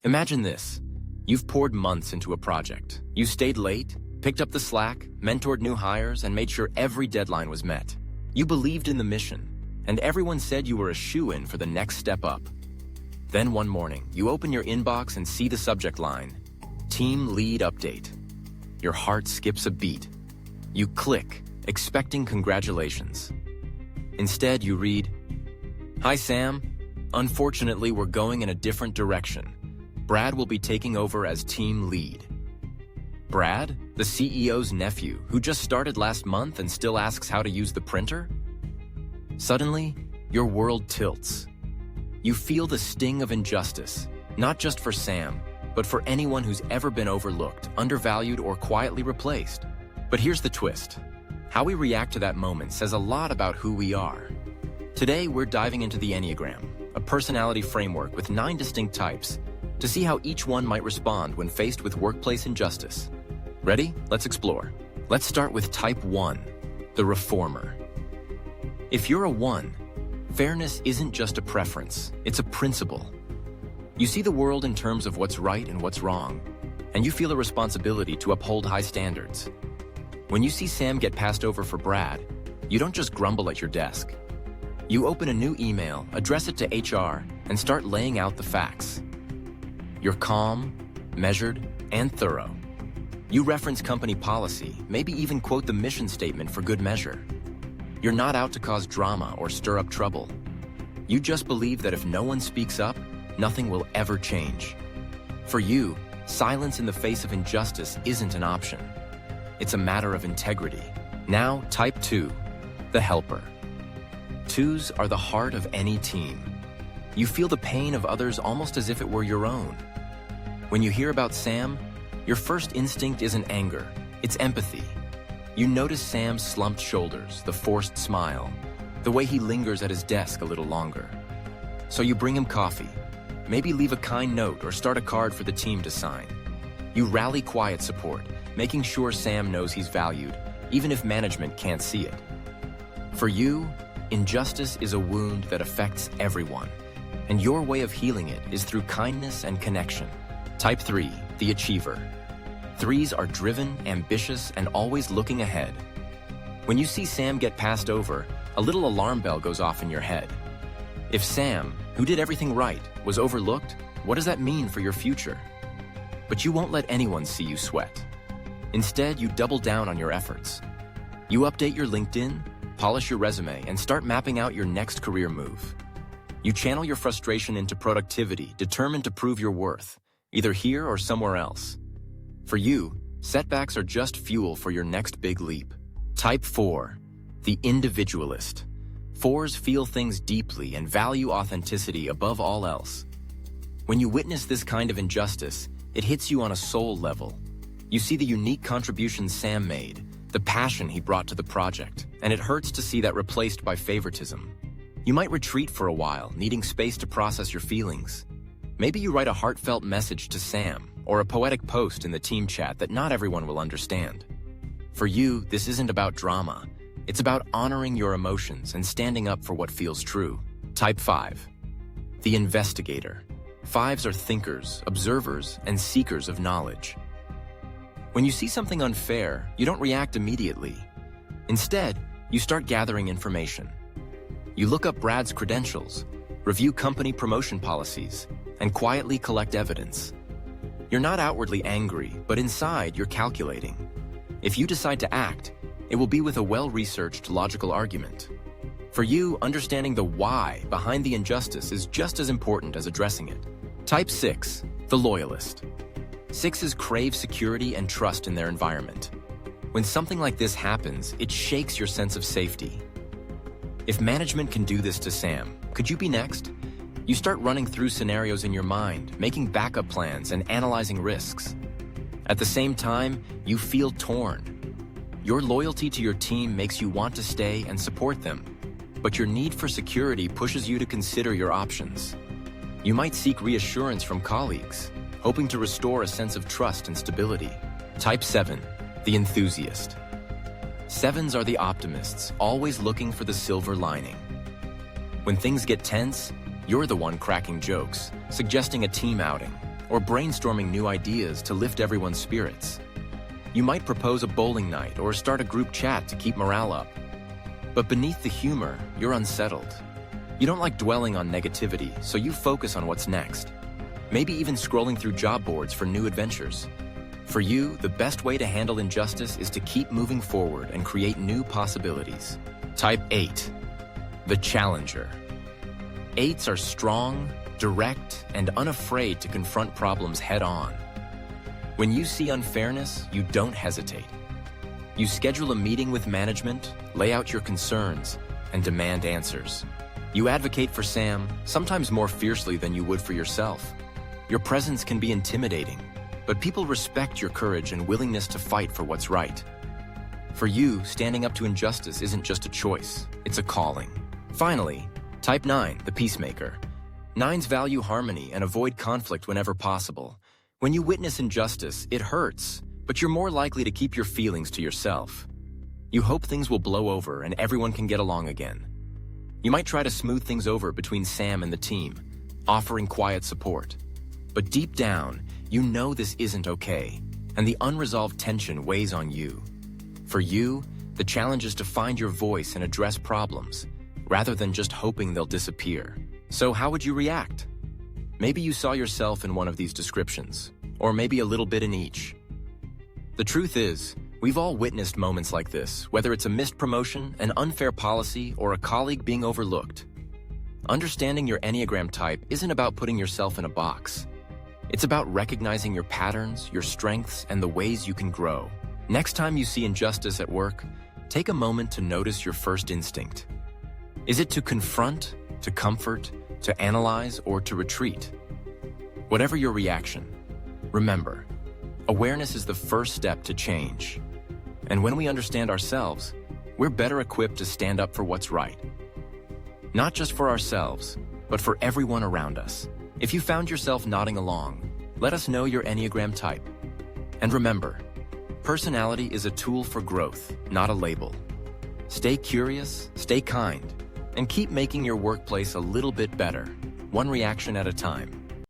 Imagine this. You've poured months into a project. You stayed late, picked up the slack, mentored new hires, and made sure every deadline was met. You believed in the mission, and everyone said you were a shoo-in for the next step up. Then one morning, you open your inbox and see the subject line, Team Lead Update. Your heart skips a beat. You click, expecting congratulations. Instead, you read, Hi Sam, unfortunately we're going in a different direction. Brad will be taking over as team lead. Brad, the CEO's nephew, who just started last month and still asks how to use the printer? Suddenly, your world tilts. You feel the sting of injustice, not just for Sam, but for anyone who's ever been overlooked, undervalued, or quietly replaced. But here's the twist. How we react to that moment says a lot about who we are. Today, we're diving into the Enneagram, a personality framework with 9 distinct types, to see how each one might respond when faced with workplace injustice. Ready? Let's explore. Let's start with Type 1, the reformer. If you're a 1, fairness isn't just a preference, it's a principle. You see the world in terms of what's right and what's wrong, and you feel a responsibility to uphold high standards. When you see Sam get passed over for Brad, you don't just grumble at your desk. You open a new email, address it to HR, and start laying out the facts. You're calm, measured, and thorough. You reference company policy, maybe even quote the mission statement for good measure. You're not out to cause drama or stir up trouble. You just believe that if no one speaks up, nothing will ever change. For you, silence in the face of injustice isn't an option. It's a matter of integrity. Now, Type 2, the helper. 2s are the heart of any team. You feel the pain of others almost as if it were your own. When you hear about Sam, your first instinct isn't anger, it's empathy. You notice Sam's slumped shoulders, the forced smile, the way he lingers at his desk a little longer. So you bring him coffee, maybe leave a kind note or start a card for the team to sign. You rally quiet support, making sure Sam knows he's valued, even if management can't see it. For you, injustice is a wound that affects everyone, and your way of healing it is through kindness and connection. Type 3, the achiever. 3s are driven, ambitious, and always looking ahead. When you see Sam get passed over, a little alarm bell goes off in your head. If Sam, who did everything right, was overlooked, what does that mean for your future? But you won't let anyone see you sweat. Instead, you double down on your efforts. You update your LinkedIn, polish your resume, and start mapping out your next career move. You channel your frustration into productivity, determined to prove your worth, either here or somewhere else. For you, setbacks are just fuel for your next big leap. Type 4, the individualist. 4s feel things deeply and value authenticity above all else. When you witness this kind of injustice, it hits you on a soul level. You see the unique contributions Sam made, the passion he brought to the project, and it hurts to see that replaced by favoritism. You might retreat for a while, needing space to process your feelings. Maybe you write a heartfelt message to Sam, or a poetic post in the team chat that not everyone will understand. For you, this isn't about drama. It's about honoring your emotions and standing up for what feels true. Type 5, the investigator. 5s are thinkers, observers, and seekers of knowledge. When you see something unfair, you don't react immediately. Instead, you start gathering information. You look up Brad's credentials, review company promotion policies, and quietly collect evidence. You're not outwardly angry, but inside you're calculating. If you decide to act, it will be with a well-researched logical argument. For you, understanding the why behind the injustice is just as important as addressing it. Type 6, the loyalist. 6s crave security and trust in their environment. When something like this happens, it shakes your sense of safety. If management can do this to Sam, could you be next? You start running through scenarios in your mind, making backup plans and analyzing risks. At the same time, you feel torn. Your loyalty to your team makes you want to stay and support them, but your need for security pushes you to consider your options. You might seek reassurance from colleagues, hoping to restore a sense of trust and stability. Type 7, the enthusiast. 7s are the optimists, always looking for the silver lining. When things get tense, you're the one cracking jokes, suggesting a team outing, or brainstorming new ideas to lift everyone's spirits. You might propose a bowling night or start a group chat to keep morale up. But beneath the humor, you're unsettled. You don't like dwelling on negativity, so you focus on what's next. Maybe even scrolling through job boards for new adventures. For you, the best way to handle injustice is to keep moving forward and create new possibilities. Type 8. The challenger. 8s are strong, direct, and unafraid to confront problems head-on. When you see unfairness, you don't hesitate. You schedule a meeting with management, lay out your concerns, and demand answers. You advocate for Sam, sometimes more fiercely than you would for yourself. Your presence can be intimidating, but people respect your courage and willingness to fight for what's right. For you, standing up to injustice isn't just a choice, it's a calling. Finally, Type 9, the peacemaker. 9s value harmony and avoid conflict whenever possible. When you witness injustice, it hurts, but you're more likely to keep your feelings to yourself. You hope things will blow over and everyone can get along again. You might try to smooth things over between Sam and the team, offering quiet support. But deep down, you know this isn't okay, and the unresolved tension weighs on you. For you, the challenge is to find your voice and address problems, rather than just hoping they'll disappear. So how would you react? Maybe you saw yourself in one of these descriptions, or maybe a little bit in each. The truth is, we've all witnessed moments like this, whether it's a missed promotion, an unfair policy, or a colleague being overlooked. Understanding your Enneagram type isn't about putting yourself in a box. It's about recognizing your patterns, your strengths, and the ways you can grow. Next time you see injustice at work, take a moment to notice your first instinct. Is it to confront, to comfort, to analyze, or to retreat? Whatever your reaction, remember, awareness is the first step to change. And when we understand ourselves, we're better equipped to stand up for what's right. Not just for ourselves, but for everyone around us. If you found yourself nodding along, let us know your Enneagram type. And remember, personality is a tool for growth, not a label. Stay curious, stay kind, and keep making your workplace a little bit better, one reaction at a time.